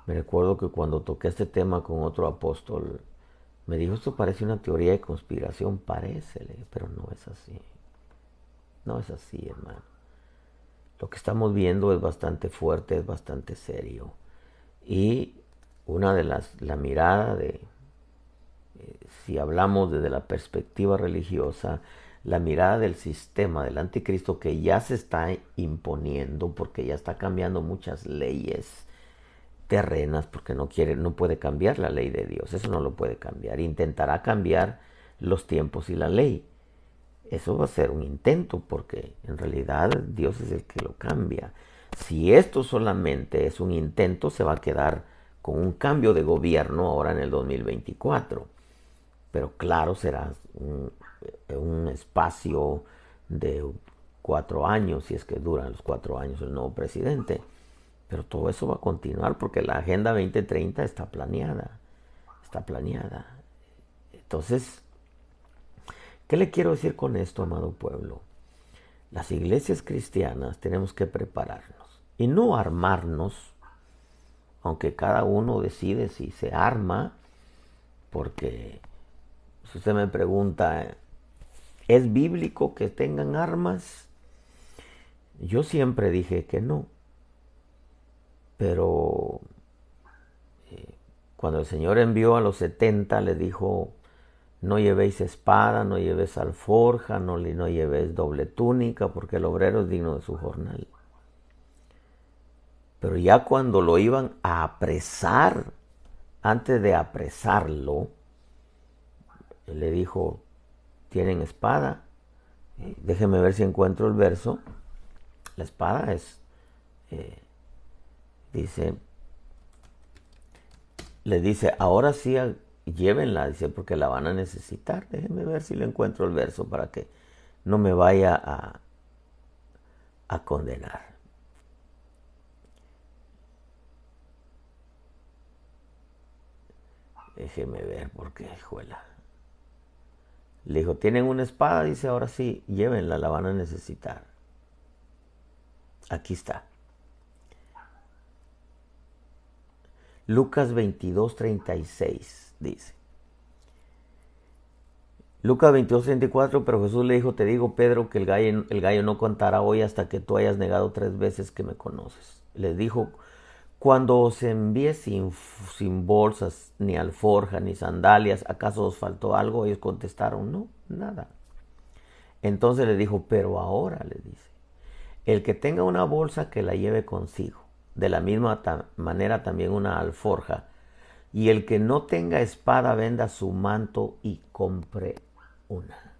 Me recuerdo que cuando toqué este tema con otro apóstol, me dijo, esto parece una teoría de conspiración, parécele, pero no es así. No es así, hermano. Lo que estamos viendo es bastante fuerte, es bastante serio. Y una de la mirada de, si hablamos desde la perspectiva religiosa, la mirada del sistema del anticristo que ya se está imponiendo porque ya está cambiando muchas leyes terrenas porque no puede cambiar la ley de Dios, eso no lo puede cambiar. Intentará cambiar los tiempos y la ley. Eso va a ser un intento porque en realidad Dios es el que lo cambia. Si esto solamente es un intento, se va a quedar con un cambio de gobierno ahora en el 2024. Pero claro, será un espacio de 4 años, si es que duran los 4 años el nuevo presidente. Pero todo eso va a continuar porque la Agenda 2030 está planeada. Está planeada. Entonces, ¿qué le quiero decir con esto, amado pueblo? Las iglesias cristianas tenemos que prepararnos y no armarnos, aunque cada uno decide si se arma, porque si usted me pregunta, ¿es bíblico que tengan armas? Yo siempre dije que no, pero cuando el Señor envió a los 70, le dijo, no llevéis espada, no llevéis alforja, no llevéis doble túnica, porque el obrero es digno de su jornal. Pero ya cuando lo iban a apresar, antes de apresarlo, él le dijo, ¿tienen espada? Déjeme ver si encuentro el verso. La espada es, dice, le dice, ahora sí, llévenla, dice, porque la van a necesitar. Déjenme ver si le encuentro el verso para que no me vaya a condenar. Déjeme ver, porque, juela. Le dijo, ¿tienen una espada? Dice, ahora sí, llévenla, la van a necesitar. Aquí está. Lucas 22:36 dice. Lucas 22:34, pero Jesús le dijo, te digo, Pedro, que el gallo no cantará hoy hasta que tú hayas negado 3 veces que me conoces. Les dijo, cuando os envié sin bolsas, ni alforja, ni sandalias, ¿acaso os faltó algo? Ellos contestaron, no, nada. Entonces le dijo, pero ahora, le dice, el que tenga una bolsa que la lleve consigo, de la misma manera también una alforja, y el que no tenga espada venda su manto y compre una.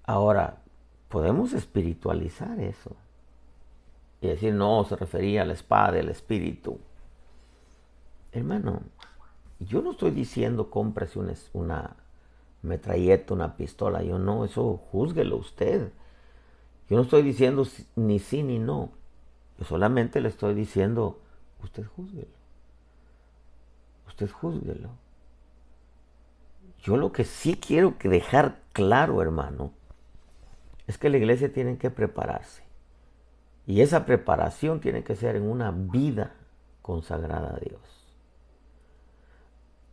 Ahora, podemos espiritualizar eso y decir, no, se refería a la espada del espíritu. Hermano, yo no estoy diciendo cómprese una metralleta, una pistola. Yo no, eso júzguelo usted. Yo no estoy diciendo ni sí ni no. Yo solamente le estoy diciendo, usted júzguelo. Usted júzguelo. Yo lo que sí quiero dejar claro, hermano, es que la iglesia tiene que prepararse. Y esa preparación tiene que ser en una vida consagrada a Dios.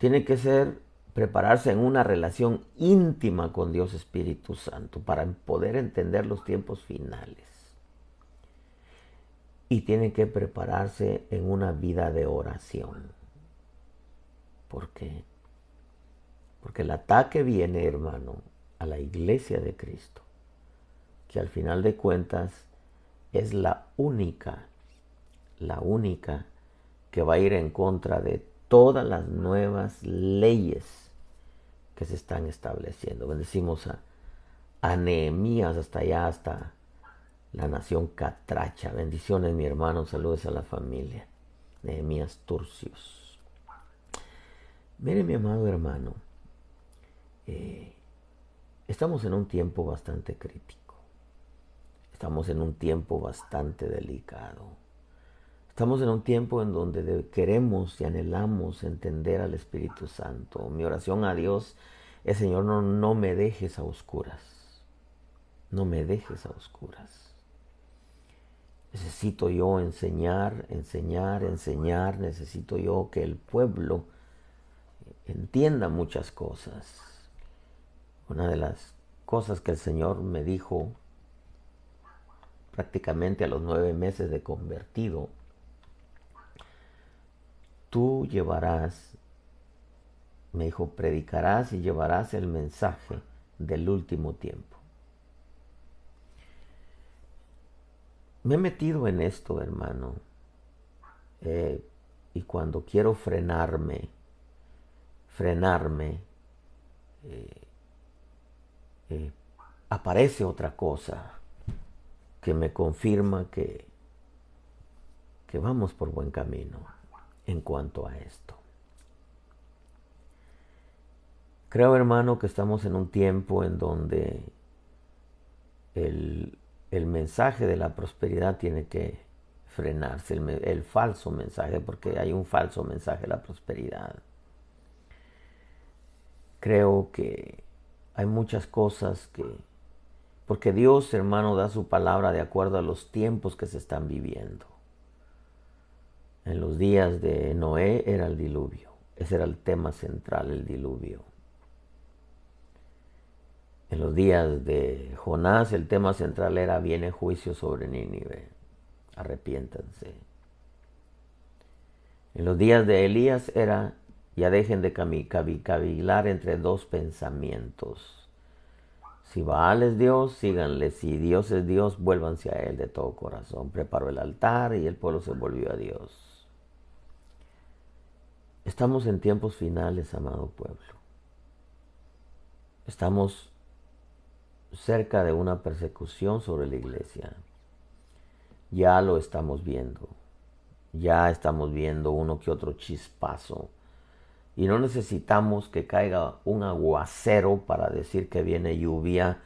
tiene que ser prepararse en una relación íntima con Dios Espíritu Santo para poder entender los tiempos finales. Y tiene que prepararse en una vida de oración. ¿Por qué? Porque el ataque viene, hermano, a la iglesia de Cristo, que al final de cuentas es la única que va a ir en contra de todas las nuevas leyes que se están estableciendo. Bendecimos a Nehemías hasta allá, hasta la nación catracha. Bendiciones, mi hermano, saludos a la familia. Nehemías Turcios. Mire, mi amado hermano, estamos en un tiempo bastante crítico. Estamos en un tiempo bastante delicado. Estamos en un tiempo en donde queremos y anhelamos entender al Espíritu Santo. Mi oración a Dios es: Señor, no me dejes a oscuras. No me dejes a oscuras. Necesito yo enseñar. Necesito yo que el pueblo entienda muchas cosas. Una de las cosas que el Señor me dijo prácticamente a los 9 meses de convertido: tú llevarás, me dijo, predicarás y llevarás el mensaje del último tiempo. Me he metido en esto, hermano, y cuando quiero frenarme, aparece otra cosa que me confirma que vamos por buen camino en cuanto a esto. Creo, hermano, que estamos en un tiempo en donde el mensaje de la prosperidad tiene que frenarse, el falso mensaje, porque hay un falso mensaje de la prosperidad. Creo que hay muchas cosas porque Dios, hermano, da su palabra de acuerdo a los tiempos que se están viviendo. En los días de Noé era el diluvio. Ese era el tema central, el diluvio. En los días de Jonás el tema central era: viene juicio sobre Nínive, arrepiéntanse. En los días de Elías era: ya dejen de cavilar entre dos pensamientos. Si Baal es Dios, síganle. Si Dios es Dios, vuélvanse a Él de todo corazón. Preparó el altar y el pueblo se volvió a Dios. Estamos en tiempos finales, amado pueblo. Estamos cerca de una persecución sobre la iglesia. Ya lo estamos viendo. Ya estamos viendo uno que otro chispazo. Y no necesitamos que caiga un aguacero para decir que viene lluvia.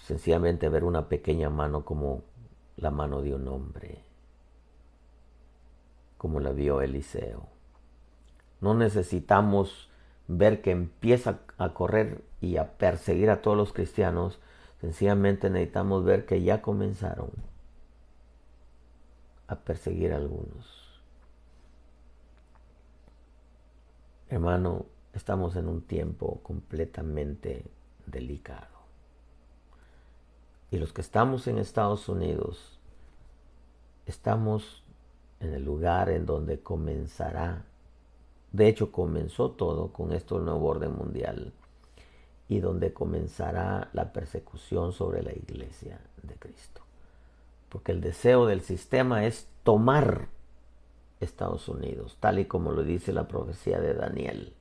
Sencillamente ver una pequeña mano como la mano de un hombre, como la vio Eliseo. No necesitamos ver que empieza a correr y a perseguir a todos los cristianos. Sencillamente necesitamos ver que ya comenzaron a perseguir a algunos. Hermano, estamos en un tiempo completamente delicado. Y los que estamos en Estados Unidos, estamos en el lugar en donde comenzará. De hecho, comenzó todo con esto del nuevo orden mundial, y donde comenzará la persecución sobre la iglesia de Cristo. Porque el deseo del sistema es tomar Estados Unidos, tal y como lo dice la profecía de Daniel,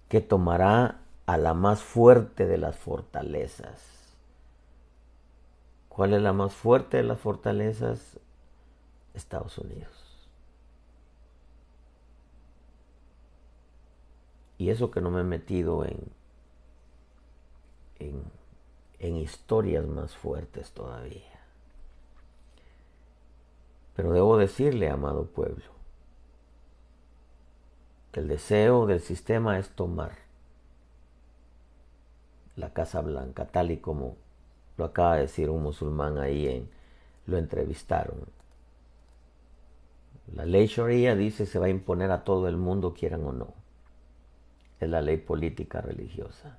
que tomará a la más fuerte de las fortalezas. ¿Cuál es la más fuerte de las fortalezas? Estados Unidos. Y eso que no me he metido en historias más fuertes todavía. Pero debo decirle, amado pueblo, que el deseo del sistema es tomar la Casa Blanca, tal y como lo acaba de decir un musulmán ahí, lo entrevistaron. La ley Sharia dice se va a imponer a todo el mundo, quieran o no. es la ley política religiosa.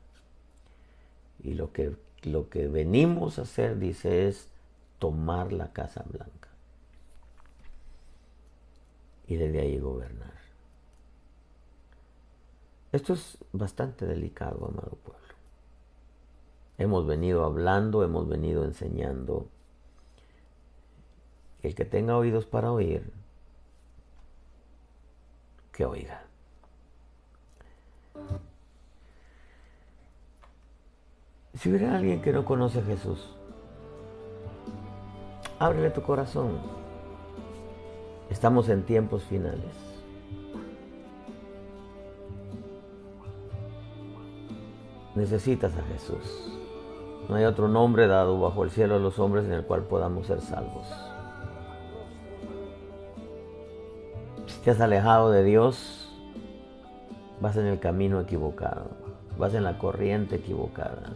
Y lo que venimos a hacer, dice, es tomar la Casa Blanca y desde ahí gobernar. Esto es bastante delicado, amado pueblo. Hemos venido hablando, hemos venido enseñando. El que tenga oídos para oír, que oiga. Si hubiera alguien que no conoce a Jesús, ábrele tu corazón. Estamos en tiempos finales. Necesitas a Jesús. No hay otro nombre dado bajo el cielo a los hombres en el cual podamos ser salvos. Si te has alejado de Dios, vas en el camino equivocado, vas en la corriente equivocada.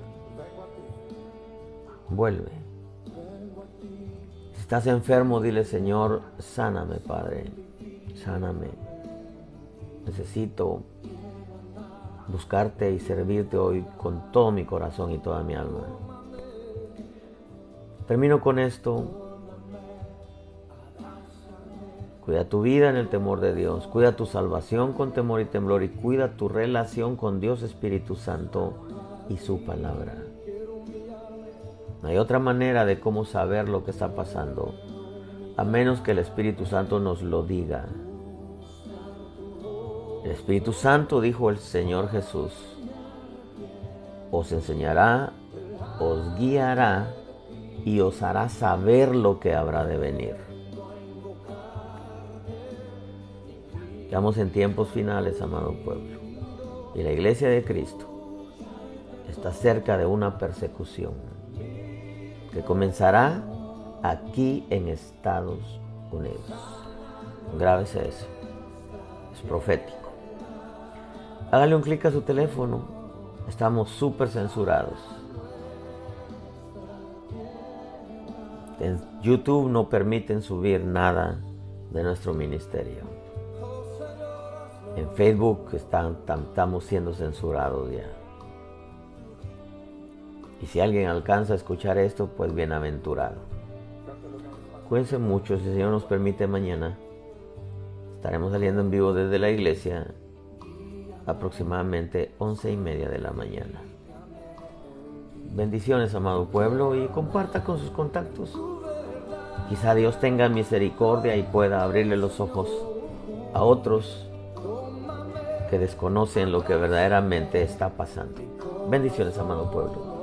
Vuelve. Si estás enfermo, dile: Señor, sáname, Padre, sáname. Necesito buscarte y servirte hoy con todo mi corazón y toda mi alma. Termino con esto. Cuida tu vida en el temor de Dios, cuida tu salvación con temor y temblor, y cuida tu relación con Dios Espíritu Santo y su palabra. No hay otra manera de cómo saber lo que está pasando, a menos que el Espíritu Santo nos lo diga. El Espíritu Santo, dijo el Señor Jesús, os enseñará, os guiará y os hará saber lo que habrá de venir. Estamos en tiempos finales, amado pueblo, y la Iglesia de Cristo está cerca de una persecución que comenzará aquí en Estados Unidos. Grábese eso, es profético. Hágale un clic a su teléfono, estamos súper censurados. En YouTube no permiten subir nada de nuestro ministerio. En Facebook estamos siendo censurados ya. Y si alguien alcanza a escuchar esto, pues bienaventurado. Cuídense mucho. Si el Señor nos permite, mañana estaremos saliendo en vivo desde la iglesia, aproximadamente 11:30 de la mañana. Bendiciones, amado pueblo, y comparta con sus contactos. Quizá Dios tenga misericordia y pueda abrirle los ojos a otros que desconocen lo que verdaderamente está pasando. Bendiciones, amado pueblo.